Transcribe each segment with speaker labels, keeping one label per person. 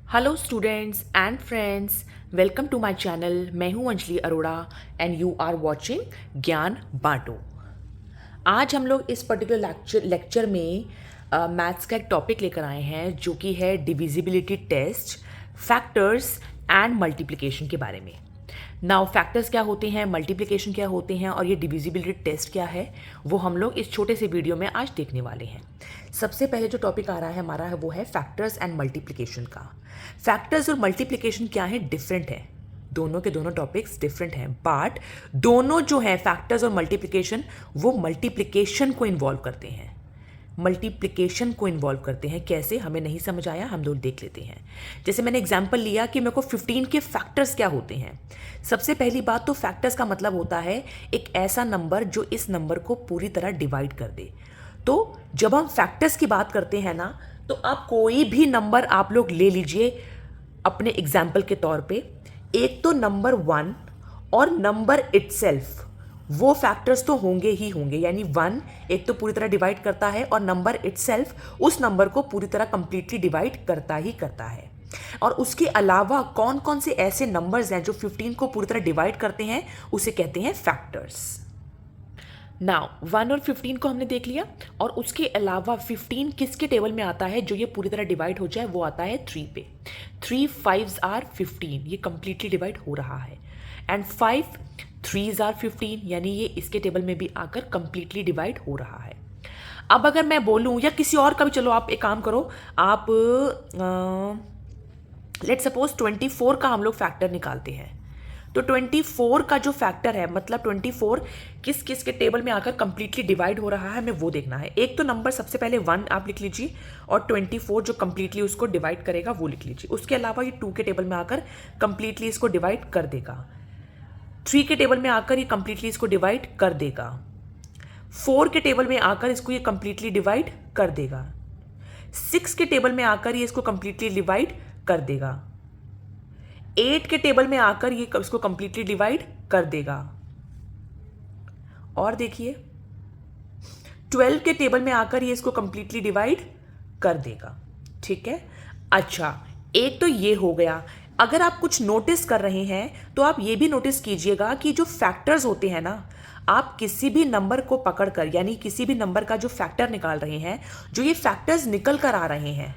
Speaker 1: Hello students and friends, welcome to my channel. मैं हूं Anjali Arora and you are watching Gyan Banto. आज हम लोग इस पर्टिकुलर लेक्चर में मैथ्स का एक टॉपिक लेकर आए हैं जो कि है divisibility test, factors and multiplication के बारे में। नाउ फैक्टर्स क्या होते हैं, मल्टीप्लिकेशन क्या होते हैं और ये डिविजिबिलिटी टेस्ट क्या है, वो हम लोग इस छोटे से वीडियो में आज देखने वाले हैं। सबसे पहले जो टॉपिक आ रहा है हमारा है वो है फैक्टर्स एंड मल्टीप्लिकेशन का। फैक्टर्स और मल्टीप्लिकेशन क्या है, डिफरेंट है। दोनों के दोनों टॉपिक्स डिफरेंट हैं, बट दोनों जो है फैक्टर्स और मल्टीप्लिकेशन वो मल्टीप्लिकेशन को इन्वॉल्व करते हैं। मल्टीप्लिकेशन को इन्वॉल्व करते हैं। कैसे, हमें नहीं समझ आया, हम लोग देख लेते हैं। जैसे मैंने एग्जांपल लिया कि मेरे को 15 के फैक्टर्स क्या होते हैं। सबसे पहली बात तो फैक्टर्स का मतलब होता है एक ऐसा नंबर जो इस नंबर को पूरी तरह डिवाइड कर दे। तो जब हम फैक्टर्स की बात करते हैं ना, तो आप कोई भी नंबर आप लोग ले लीजिए अपने एग्जाम्पल के तौर पे। एक तो नंबर 1 और नंबर इटसेल्फ, वो फैक्टर्स तो होंगे ही होंगे। यानी 1 एक तो पूरी तरह डिवाइड करता है और नंबर इटसेल्फ उस नंबर को पूरी तरह कंप्लीटली डिवाइड करता ही करता है। और उसके अलावा कौन कौन से ऐसे नंबर्स हैं जो 15 को पूरी तरह डिवाइड करते हैं, उसे कहते हैं फैक्टर्स। नाउ 1 और 15 को हमने देख लिया, और उसके अलावा 15 किसके टेबल में आता है जो ये पूरी तरह डिवाइड हो जाए, वो आता है 3 पे। 3 5s आर 15, ये कंप्लीटली डिवाइड हो रहा है। एंड 5 3s आर 15, यानी ये इसके टेबल में भी आकर कंप्लीटली डिवाइड हो रहा है। अब अगर मैं बोलूं या किसी और का भी, चलो आप एक काम करो, आप लेट सपोज 24 का हम लोग फैक्टर निकालते हैं। तो 24 का जो फैक्टर है, मतलब 24 किस किस के टेबल में आकर कंप्लीटली डिवाइड हो रहा है, हमें वो देखना है। एक तो नंबर सबसे पहले 1 आप लिख लीजिए, और 24 जो कंप्लीटली उसको डिवाइड करेगा वो लिख लीजिए। उसके अलावा ये 2 के टेबल में आकर कंप्लीटली इसको डिवाइड कर देगा। 3 के टेबल में आकर ये कंप्लीटली इसको डिवाइड कर देगा। 4 के टेबल में आकर इसको ये कंप्लीटली डिवाइड कर देगा। 6 के टेबल में आकर ये इसको कंप्लीटली डिवाइड कर देगा। 8 के टेबल में आकर ये इसको कंप्लीटली डिवाइड कर देगा। और देखिए 12 के टेबल में आकर ये इसको कंप्लीटली डिवाइड कर देगा। ठीक है, अच्छा, एक तो ये हो गया। अगर आप कुछ नोटिस कर रहे हैं तो आप ये भी नोटिस कीजिएगा कि जो फैक्टर्स होते हैं ना, आप किसी भी नंबर को पकड़कर, यानी किसी भी नंबर का जो फैक्टर निकाल रहे हैं, जो ये फैक्टर्स निकल कर आ रहे हैं,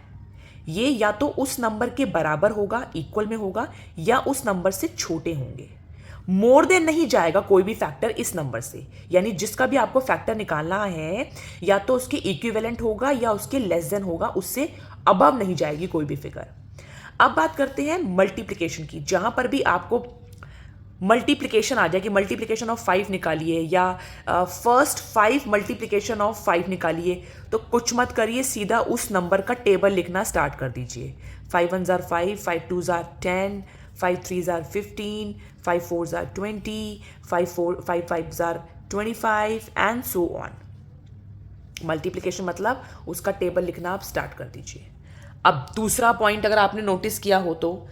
Speaker 1: ये या तो उस नंबर के बराबर होगा, इक्वल में होगा, या उस नंबर से छोटे होंगे। मोर देन नहीं जाएगा कोई भी फैक्टर इस नंबर से। यानी जिसका भी आपको फैक्टर निकालना है, या तो उसके इक्विवेलेंट होगा या उसके लेस देन होगा, उससे अबव नहीं जाएगी कोई भी फिगर। अब बात करते हैं मल्टीप्लिकेशन की। जहां पर भी आपको मल्टीप्लिकेशन आ जाए कि मल्टीप्लिकेशन ऑफ 5 निकालिए, या फर्स्ट 5 मल्टीप्लिकेशन ऑफ 5 निकालिए, तो कुछ मत करिए, सीधा उस नंबर का टेबल लिखना स्टार्ट कर दीजिए। 5 1s are 5, 5 2s are 10, 5 3s are 15, 5 4s are 20, 5 5s are 25 and so on. Multiplication मतलब उसका टेबल लिखना आप स्टार्ट कर दीजिए। अब दूसरा पॉइंट अगर आपने नोटिस किया हो तो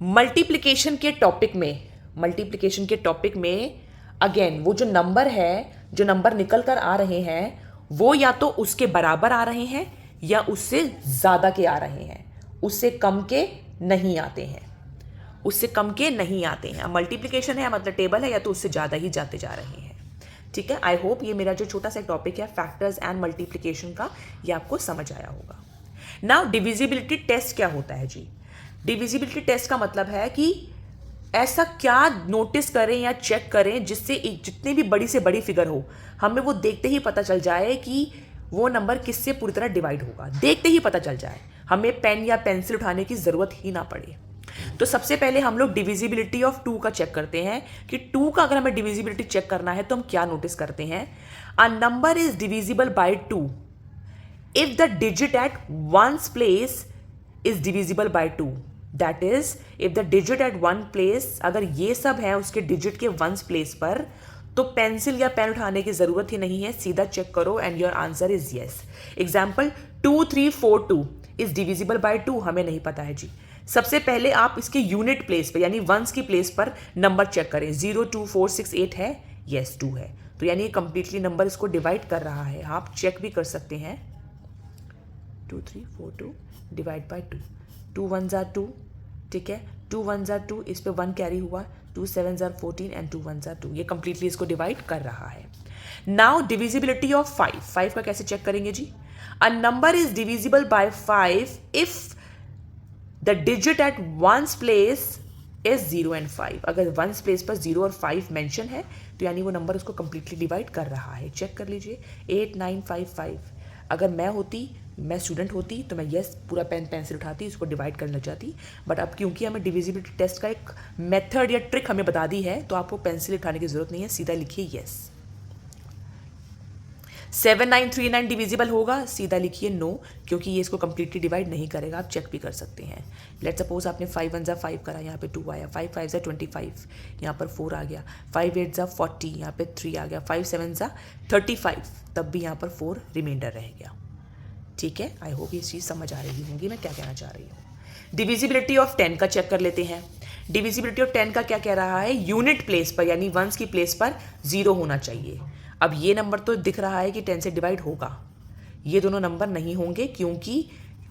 Speaker 1: मल्टीप्लिकेशन के टॉपिक में अगेन वो जो नंबर है, जो नंबर निकल कर आ रहे हैं, वो या तो उसके बराबर आ रहे हैं या उससे ज्यादा के आ रहे हैं, उससे कम के नहीं आते हैं। उससे कम के नहीं आते हैं। मल्टीप्लिकेशन है मतलब टेबल है, या तो उससे ज्यादा ही जाते जा रहे हैं। ठीक है, आई होप ये मेरा जो छोटा सा टॉपिक है फैक्टर्स एंड मल्टीप्लिकेशन का, ये आपको समझ आया होगा। नाउ डिविजिबिलिटी टेस्ट क्या होता है जी? डिविजिबिलिटी टेस्ट का मतलब है कि ऐसा क्या नोटिस करें या चेक करें जिससे जितनी भी बड़ी से बड़ी फिगर हो, हमें वो देखते ही पता चल जाए कि वो नंबर किससे पूरी तरह डिवाइड होगा। देखते ही पता चल जाए, हमें पेन या पेंसिल उठाने की जरूरत ही ना पड़े। तो सबसे पहले हम लोग डिविजिबिलिटी ऑफ 2 का चेक करते हैं कि 2 का अगर हमें डिविजिबिलिटी चेक करना है तो हम क्या नोटिस करते हैं। अ number is divisible bye 2 if the digit at one's place is divisible by 2, that is if the digit at one place, अगर ये सब है उसके डिजिट के वंस प्लेस पर, तो पेंसिल या पेन उठाने की जरूरत ही नहीं है, सीधा चेक करो and your answer is yes. Example 2342 is divisible bye 2, हमें नहीं पता है जी। सबसे पहले आप इसके यूनिट प्लेस पर यानी वंस की प्लेस पर नंबर चेक करें। 02468 है, यस 2 है, तो यानी कंप्लीटली नंबर इसको डिवाइड कर रहा है। आप चेक भी कर सकते हैं, 2342 डिवाइड बाय 2, 2 1 ज़ा 2, ठीक है, 2 1 ज़ा 2, इस पे 1 कैरी हुआ, 2 7 ज़ा 14 एंड 2 1 ज़ा 2, ये कंप्लीटली इसको डिवाइड कर रहा है. नाउ डिविजिबिलिटी ऑफ 5 का कैसे चेक करेंगे जी? A number is divisible by 5 if the digit at ones place is 0 and 5. अगर वंस प्लेस पर 0 और 5 मेंशन है तो यानी वो नंबर उसको कंप्लीटली डिवाइड कर रहा है. चेक कर लीजिए 8 9 5 5. अगर मैं स्टूडेंट होती तो मैं पूरा पेंसिल उठाती, इसको डिवाइड करना चाहती, बट अब क्योंकि हमें डिविजिबिलिटी टेस्ट का एक मेथड या ट्रिक हमें बता दी है तो आपको पेंसिल उठाने की जरूरत नहीं है, सीधा लिखिए येस. 7939 डिविजिबल होगा, सीधा लिखिए नो, क्योंकि ये इसको कंप्लीटली डिवाइड नहीं करेगा. आप चेक भी कर सकते हैं. लेट सपोज आपने 5 1 ज़ा 5 करा, यहाँ पे 2 आया, 5 5 ज़ा 25, यहाँ पर 4 आ गया, 5 8 ज़ा 40, यहाँ पे 3 आ गया, 5 7 ज़ा 35, तब भी यहाँ पर 4 रिमाइंडर रह गया. ठीक है, आई होप ये चीज़ समझ आ रही होंगी मैं क्या कहना चाह रही हूँ. डिविजिबिलिटी ऑफ 10 का चेक कर लेते हैं. डिविजिबिलिटी ऑफ 10 का क्या कह रहा है? यूनिट प्लेस पर यानी वंस की प्लेस पर 0 होना चाहिए. अब ये नंबर तो दिख रहा है कि 10 से डिवाइड होगा, ये दोनों नंबर नहीं होंगे क्योंकि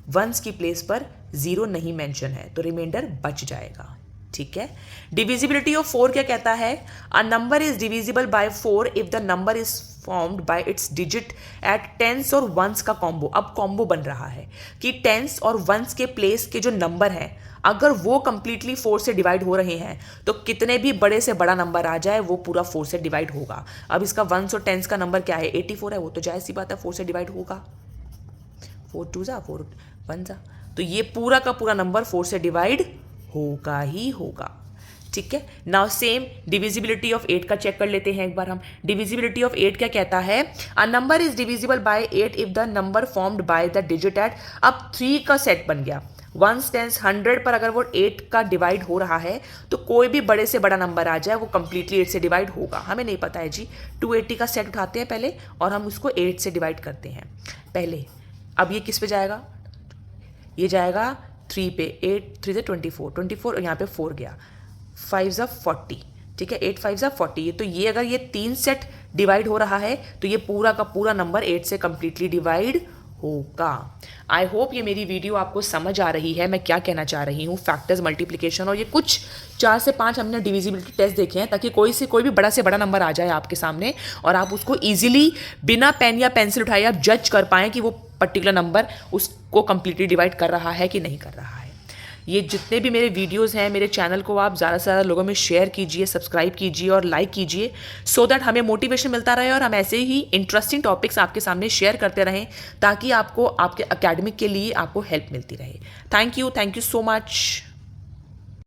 Speaker 1: वंस की प्लेस पर 0 नहीं मेंशन है, तो रिमाइंडर बच जाएगा. ठीक है. डिविजिबिलिटी ऑफ 4 क्या कहता है? A number is divisible by 4 if the number is formed by its digit at tens और वंस का कॉम्बो. अब कॉम्बो बन रहा है कि टेंस और वंस के प्लेस के जो नंबर हैं अगर वो कंप्लीटली 4 से डिवाइड हो रहे हैं तो कितने भी बड़े से बड़ा नंबर आ जाए वो पूरा 4 से डिवाइड होगा. अब इसका वंस और टेंस का नंबर क्या है? 84 है, वो तो जाहिर सी बात है 4 से डिवाइड होगा. 4 2 ज़ा 4 1 ज़ा, तो ये पूरा का पूरा नंबर 4 से डिवाइड होगा ही होगा. ठीक है. नाउ सेम डिविजिबिलिटी ऑफ 8 का चेक कर लेते हैं एक बार हम. डिविजिबिलिटी ऑफ 8 क्या कहता है? A number is divisible by 8 if the number formed by the digit at. अब 3 का सेट बन गया. वंस टेंस 100 पर अगर वो 8 का डिवाइड हो रहा है तो कोई भी बड़े से बड़ा नंबर आ जाए वो कंप्लीटली 8 से डिवाइड होगा. हमें नहीं पता है जी. 280 का सेट उठाते हैं पहले और हम उसको 8 से डिवाइड करते हैं पहले. अब ये किस पे जाएगा? ये जाएगा 3 पे. 8 3 से 24 और यहाँ पे 4 गया. 5 ज़ा 40. ठीक है, 8 5 ज़ा 40. तो ये अगर ये 3 सेट डिवाइड हो रहा है तो ये पूरा का पूरा नंबर 8 से कंप्लीटली डिवाइड होगा. आई होप ये मेरी वीडियो आपको समझ आ रही है मैं क्या कहना चाह रही हूँ. फैक्टर्स, मल्टीप्लिकेशन और ये कुछ 4 से 5 हमने डिविजिबिलिटी टेस्ट देखे हैं ताकि कोई भी बड़ा से बड़ा नंबर आ जाए आपके सामने और आप उसको ईजिली बिना पेन या पेंसिल उठाए आप जज कर पाएँ कि वो पर्टिकुलर नंबर उसको कंप्लीटली डिवाइड कर रहा है कि नहीं कर रहा है. ये जितने भी मेरे वीडियोस हैं मेरे चैनल को आप ज़्यादा से ज़्यादा लोगों में शेयर कीजिए, सब्सक्राइब कीजिए और लाइक कीजिए सो दैट हमें मोटिवेशन मिलता रहे और हम ऐसे ही इंटरेस्टिंग टॉपिक्स आपके सामने शेयर करते रहें ताकि आपको आपके एकेडमिक के लिए आपको हेल्प मिलती रहे. Thank you so much.